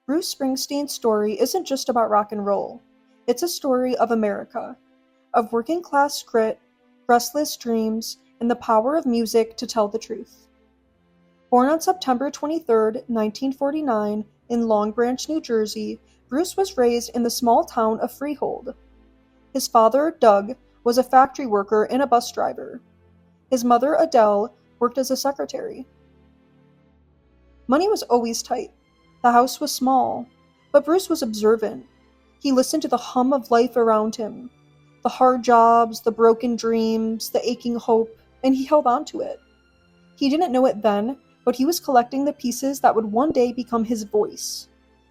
Bruce Springsteen's story isn't just about rock and roll. It's a story of America, of working class grit, restless dreams, and the power of music to tell the truth. Born on September 23, 1949, in Long Branch, New Jersey, Bruce was raised in the small town of Freehold. His father, Doug, was a factory worker and a bus driver. His mother, Adele, worked as a secretary. Money was always tight. The house was small, but Bruce was observant. He listened to the hum of life around him, the hard jobs, the broken dreams, the aching hope, and he held on to it. He didn't know it then, but he was collecting the pieces that would one day become his voice.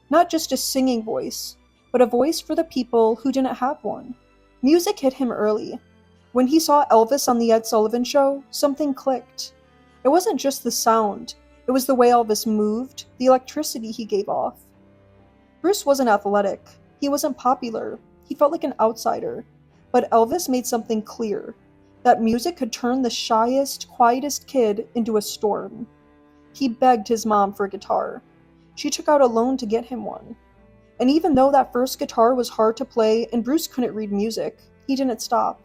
Not just a singing voice, but a voice for the people who didn't have one. Music hit him early. When he saw Elvis on The Ed Sullivan Show, something clicked. It wasn't just the sound, it was the way Elvis moved, the electricity he gave off. Bruce wasn't athletic. He wasn't popular. He felt like an outsider. But Elvis made something clear, that music could turn the shyest, quietest kid into a storm. He begged his mom for a guitar. She took out a loan to get him one. And even though that first guitar was hard to play and Bruce couldn't read music, he didn't stop.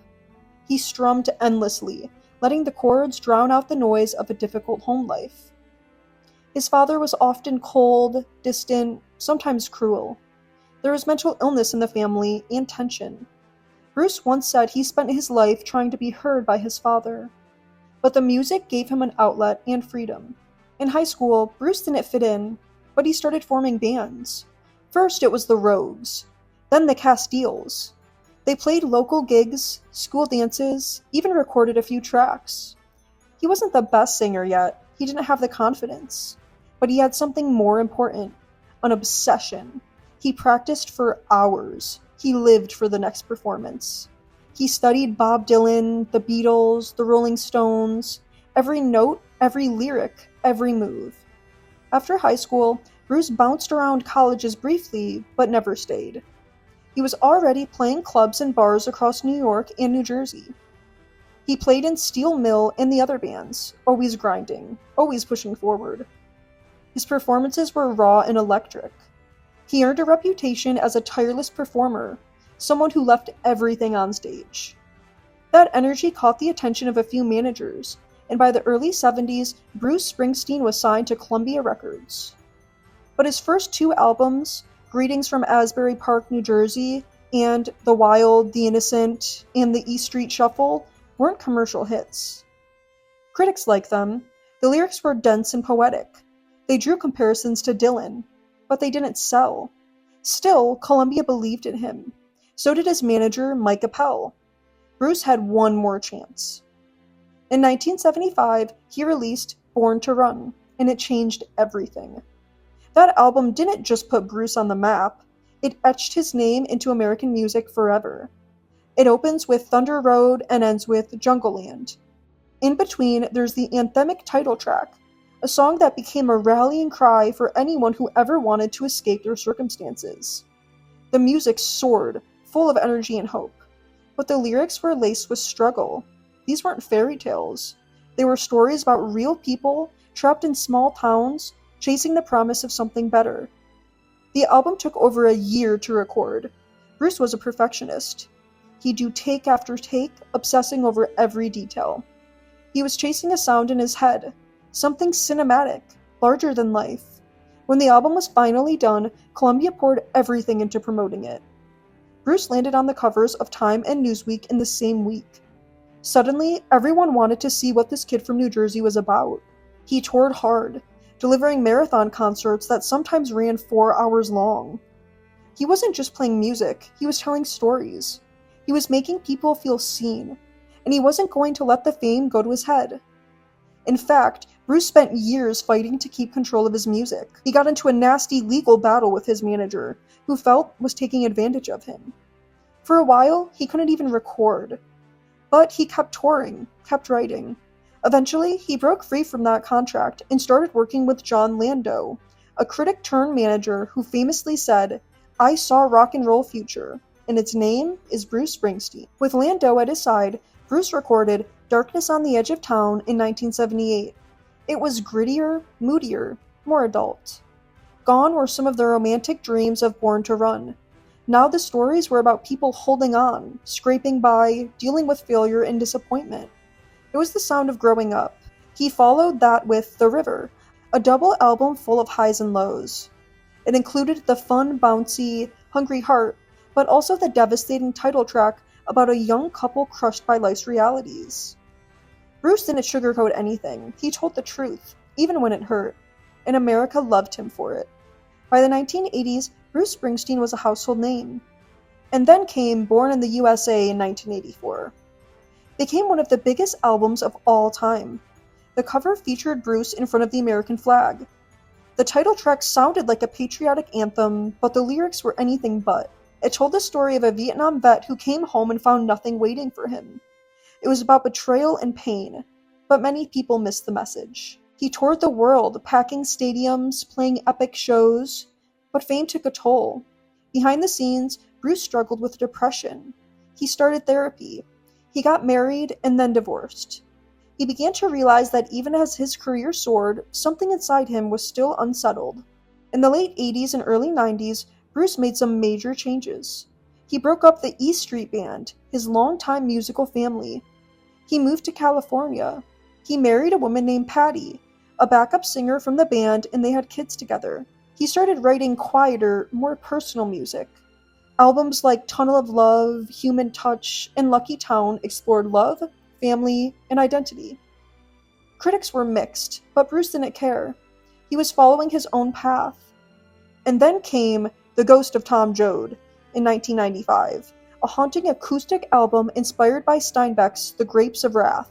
He strummed endlessly, letting the chords drown out the noise of a difficult home life. His father was often cold, distant, sometimes cruel. There was mental illness in the family and tension. Bruce once said he spent his life trying to be heard by his father. But the music gave him an outlet and freedom. In high school, Bruce didn't fit in, but he started forming bands. First it was the Rogues, then the Castiles. They played local gigs, school dances, even recorded a few tracks. He wasn't the best singer yet, he didn't have the confidence. But he had something more important, an obsession. He practiced for hours. He lived for the next performance. He studied Bob Dylan, the Beatles, the Rolling Stones, every note, every lyric, every move. After high school, Bruce bounced around colleges briefly, but never stayed. He was already playing clubs and bars across New York and New Jersey. He played in Steel Mill and the other bands, always grinding, always pushing forward. His performances were raw and electric. He earned a reputation as a tireless performer, someone who left everything on stage. That energy caught the attention of a few managers, and by the early 70s, Bruce Springsteen was signed to Columbia Records. But his first two albums, Greetings from Asbury Park, New Jersey, and The Wild, The Innocent, and The E Street Shuffle, weren't commercial hits. Critics liked them. The lyrics were dense and poetic. They drew comparisons to Dylan, but they didn't sell. Still, Columbia believed in him. So did his manager, Mike Appel. Bruce had one more chance. In 1975, he released Born to Run, and it changed everything. That album didn't just put Bruce on the map, it etched his name into American music forever. It opens with Thunder Road and ends with Jungleland. In between, there's the anthemic title track, a song that became a rallying cry for anyone who ever wanted to escape their circumstances. The music soared, full of energy and hope, but the lyrics were laced with struggle. These weren't fairy tales. They were stories about real people trapped in small towns, chasing the promise of something better. The album took over a year to record. Bruce was a perfectionist. He'd do take after take, obsessing over every detail. He was chasing a sound in his head, something cinematic, larger than life. When the album was finally done, Columbia poured everything into promoting it. Bruce landed on the covers of Time and Newsweek in the same week. Suddenly, everyone wanted to see what this kid from New Jersey was about. He toured hard, delivering marathon concerts that sometimes ran 4 hours long. He wasn't just playing music, he was telling stories. He was making people feel seen, and he wasn't going to let the fame go to his head. In fact, Bruce spent years fighting to keep control of his music. He got into a nasty legal battle with his manager, who felt was taking advantage of him. For a while, he couldn't even record. But he kept touring, kept writing. Eventually, he broke free from that contract and started working with John Landau, a critic-turned-manager who famously said, "I saw rock and roll future, and its name is Bruce Springsteen." With Landau at his side, Bruce recorded Darkness on the Edge of Town in 1978. It was grittier, moodier, more adult. Gone were some of the romantic dreams of Born to Run. Now the stories were about people holding on, scraping by, dealing with failure and disappointment. It was the sound of growing up. He followed that with The River, a double album full of highs and lows. It included the fun, bouncy, Hungry Heart, but also the devastating title track about a young couple crushed by life's realities. Bruce didn't sugarcoat anything. He told the truth, even when it hurt, and America loved him for it. By the 1980s, Bruce Springsteen was a household name. And then came Born in the USA in 1984. Became one of the biggest albums of all time. The cover featured Bruce in front of the American flag. The title track sounded like a patriotic anthem, but the lyrics were anything but. It told the story of a Vietnam vet who came home and found nothing waiting for him. It was about betrayal and pain, but many people missed the message. He toured the world, packing stadiums, playing epic shows, but fame took a toll. Behind the scenes, Bruce struggled with depression. He started therapy. He got married and then divorced. He began to realize that even as his career soared, something inside him was still unsettled. In the late 80s and early 90s, Bruce made some major changes. He broke up the E Street Band, his longtime musical family. He moved to California. He married a woman named Patty, a backup singer from the band, and they had kids together. He started writing quieter, more personal music. Albums like Tunnel of Love, Human Touch, and Lucky Town explored love, family, and identity. Critics were mixed, but Bruce didn't care. He was following his own path. And then came The Ghost of Tom Joad in 1995, a haunting acoustic album inspired by Steinbeck's The Grapes of Wrath.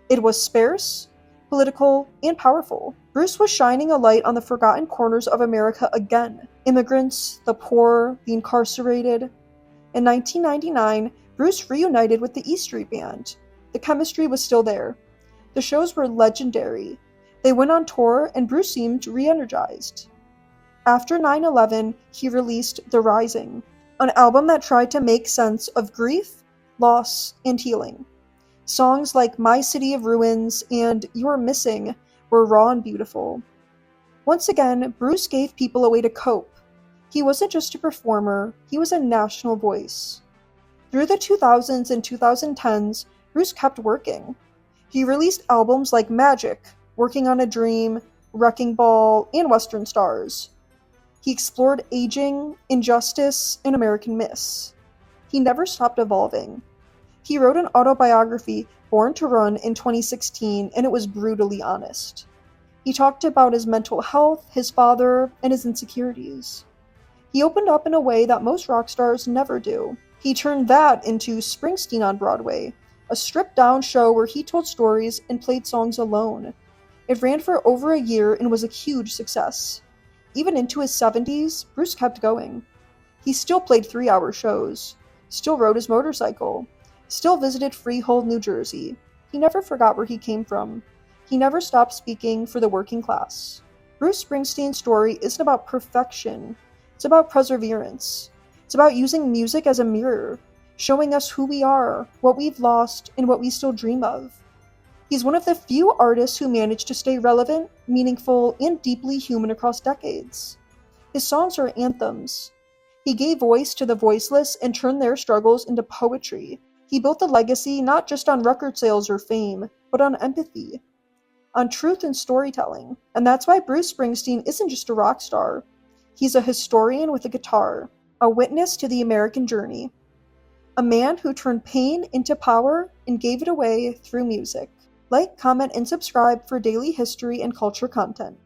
It was sparse, political, and powerful. Bruce was shining a light on the forgotten corners of America again. Immigrants, the poor, the incarcerated. In 1999, Bruce reunited with the E Street Band. The chemistry was still there. The shows were legendary. They went on tour, and Bruce seemed re-energized. After 9/11, he released The Rising, an album that tried to make sense of grief, loss, and healing. Songs like My City of Ruins and You're Missing were raw and beautiful. Once again, Bruce gave people a way to cope. He wasn't just a performer, he was a national voice. Through the 2000s and 2010s, Bruce kept working. He released albums like Magic, Working on a Dream, Wrecking Ball, and Western Stars. He explored aging, injustice, and American myths. He never stopped evolving. He wrote an autobiography, Born to Run, in 2016, and it was brutally honest. He talked about his mental health, his father, and his insecurities. He opened up in a way that most rock stars never do. He turned that into Springsteen on Broadway, a stripped-down show where he told stories and played songs alone. It ran for over a year and was a huge success. Even into his 70s, Bruce kept going. He still played 3-hour shows, still rode his motorcycle, still visited Freehold, New Jersey. He never forgot where he came from. He never stopped speaking for the working class. Bruce Springsteen's story isn't about perfection. It's about perseverance. It's about using music as a mirror, showing us who we are, what we've lost, and what we still dream of. He's one of the few artists who managed to stay relevant, meaningful, and deeply human across decades. His songs are anthems. He gave voice to the voiceless and turned their struggles into poetry. He built a legacy not just on record sales or fame, but on empathy, on truth and storytelling. And that's why Bruce Springsteen isn't just a rock star. He's a historian with a guitar, a witness to the American journey, a man who turned pain into power and gave it away through music. Like, comment, and subscribe for daily history and culture content.